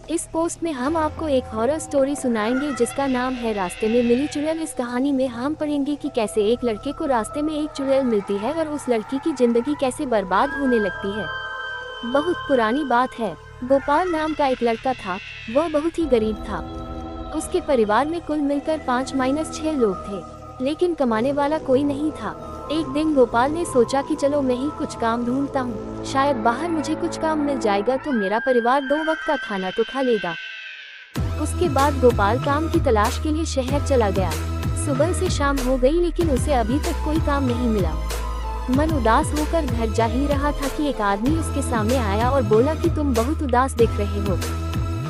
इस पोस्ट में हम आपको एक हॉरर स्टोरी सुनाएंगे जिसका नाम है रास्ते में मिली चुड़ैल। इस कहानी में हम पढ़ेंगे कि कैसे एक लड़के को रास्ते में एक चुड़ैल मिलती है और उस लड़की की जिंदगी कैसे बर्बाद होने लगती है। बहुत पुरानी बात है। गोपाल नाम का एक लड़का था। वह बहुत ही गरीब था। उसके परिवार में कुल मिलकर 5-6 लोग थे, लेकिन कमाने वाला कोई नहीं था। एक दिन गोपाल ने सोचा कि चलो मैं ही कुछ काम ढूंढता हूँ, शायद बाहर मुझे कुछ काम मिल जाएगा तो मेरा परिवार 2 वक्त का खाना तो खा लेगा। उसके बाद गोपाल काम की तलाश के लिए शहर चला गया। सुबह से शाम हो गई लेकिन उसे अभी तक कोई काम नहीं मिला। मन उदास होकर घर जा ही रहा था कि एक आदमी उसके सामने आया और बोला कि तुम बहुत उदास दिख रहे हो।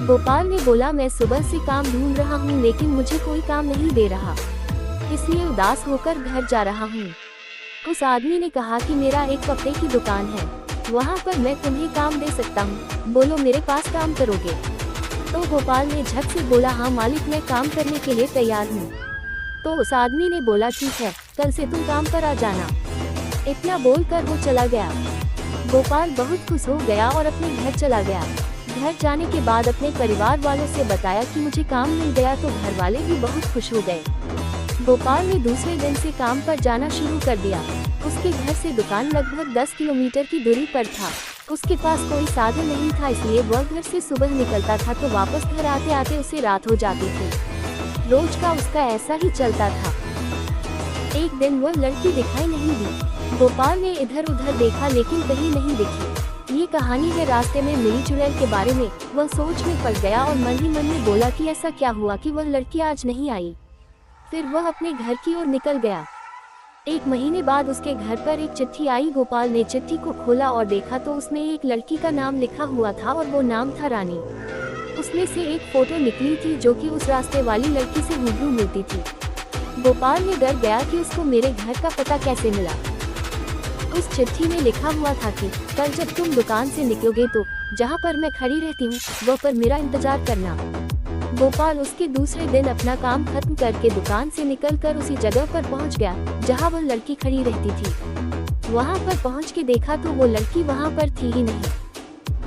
गोपाल ने बोला, मैं सुबह से काम ढूंढ रहा हूँ लेकिन मुझे कोई काम नहीं दे रहा, इसलिए उदास होकर घर जा रहा हूँ। उस आदमी ने कहा कि मेरा एक कपड़े की दुकान है, वहाँ पर मैं तुम्हें काम दे सकता हूँ, बोलो मेरे पास काम करोगे? तो गोपाल ने झट से बोला, हाँ मालिक, मैं काम करने के लिए तैयार हूँ। तो उस आदमी ने बोला, ठीक है, कल से तुम काम पर आ जाना। इतना बोलकर वो चला गया। गोपाल बहुत खुश हो गया और अपने घर चला गया। घर जाने के बाद अपने परिवार वालों से बताया कि मुझे काम मिल गया, तो घर वाले भी बहुत खुश हो गए। गोपाल ने दूसरे दिन से काम पर जाना शुरू कर दिया। उसके घर से दुकान लगभग 10 किलोमीटर की दूरी पर था। उसके पास कोई साधन नहीं था, इसलिए वह घर से सुबह निकलता था तो वापस घर आते आते उसे रात हो जाती थी। रोज का उसका ऐसा ही चलता था। एक दिन वह लड़की दिखाई नहीं दी। गोपाल ने इधर उधर देखा लेकिन कहीं नहीं दिखी। ये कहानी है रास्ते में मिली चुड़ैल के बारे में। वह सोच में पड़ गया और मन ही मन में बोला कि ऐसा क्या हुआ कि वह लड़की आज नहीं आई। फिर वह अपने घर की ओर निकल गया। 1 महीने बाद उसके घर पर एक चिट्ठी आई। गोपाल ने चिट्ठी को खोला और देखा तो उसमें एक लड़की का नाम लिखा हुआ था और वो नाम था रानी। उसमें से एक फोटो निकली थी जो कि उस रास्ते वाली लड़की से हूबहू मिलती थी। गोपाल ने डर गया कि उसको मेरे घर का पता कैसे मिला। उस चिट्ठी में लिखा हुआ था कि कल जब तुम दुकान से निकलोगे तो जहाँ पर मैं खड़ी रहती हूँ वह पर मेरा इंतजार करना। गोपाल उसके दूसरे दिन अपना काम खत्म करके दुकान से निकलकर उसी जगह पर पहुंच गया जहां वह लड़की खड़ी रहती थी। वहां पर पहुंच के देखा तो वो लड़की वहां पर थी ही नहीं।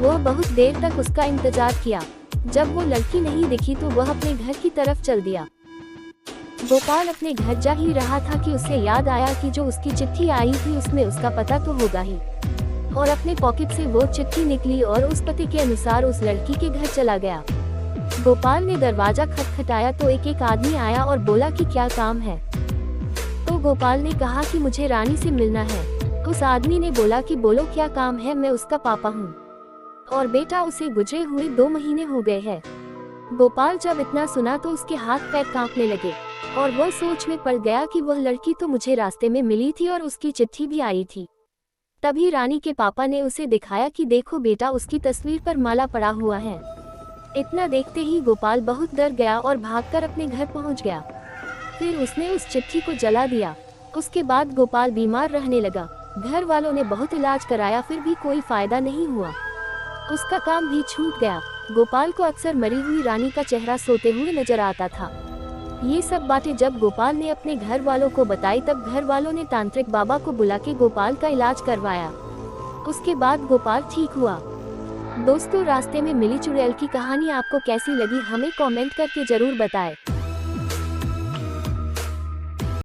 वह बहुत देर तक उसका इंतजार किया। जब वो लड़की नहीं दिखी तो वह अपने घर की तरफ चल दिया। गोपाल अपने घर जा ही रहा था कि उसे याद आया कि जो उसकी चिट्ठी आई थी उसमें उसका पता तो होगा ही। और अपने पॉकेट से वो चिट्ठी निकली और उस पते के अनुसार उस लड़की के घर चला गया। गोपाल ने दरवाजा खटखटाया तो एक आदमी आया और बोला कि क्या काम है। तो गोपाल ने कहा कि मुझे रानी से मिलना है। उस आदमी ने बोला कि बोलो क्या काम है, मैं उसका पापा हूँ और बेटा उसे गुजरे हुए 2 महीने हो गए हैं। गोपाल जब इतना सुना तो उसके हाथ पैर कांपने लगे और वह सोच में पड़ गया कि वह लड़की तो मुझे रास्ते में मिली थी और उसकी चिट्ठी भी आई थी। तभी रानी के पापा ने उसे दिखाया कि देखो बेटा, उसकी तस्वीर पर माला पड़ा हुआ है। इतना देखते ही गोपाल बहुत डर गया और भागकर अपने घर पहुंच गया। फिर उसने उस चिट्ठी को जला दिया। उसके बाद गोपाल बीमार रहने लगा। घर वालों ने बहुत इलाज कराया, फिर भी कोई फायदा नहीं हुआ। उसका काम भी छूट गया। गोपाल को अक्सर मरी हुई रानी का चेहरा सोते हुए नजर आता था। ये सब बातें जब गोपाल ने अपने घर वालों को बताई तब घर वालों ने तांत्रिक बाबा को बुला के गोपाल का इलाज करवाया। उसके बाद गोपाल ठीक हुआ। दोस्तों, रास्ते में मिली चुड़ैल की कहानी आपको कैसी लगी हमें कमेंट करके जरूर बताएं।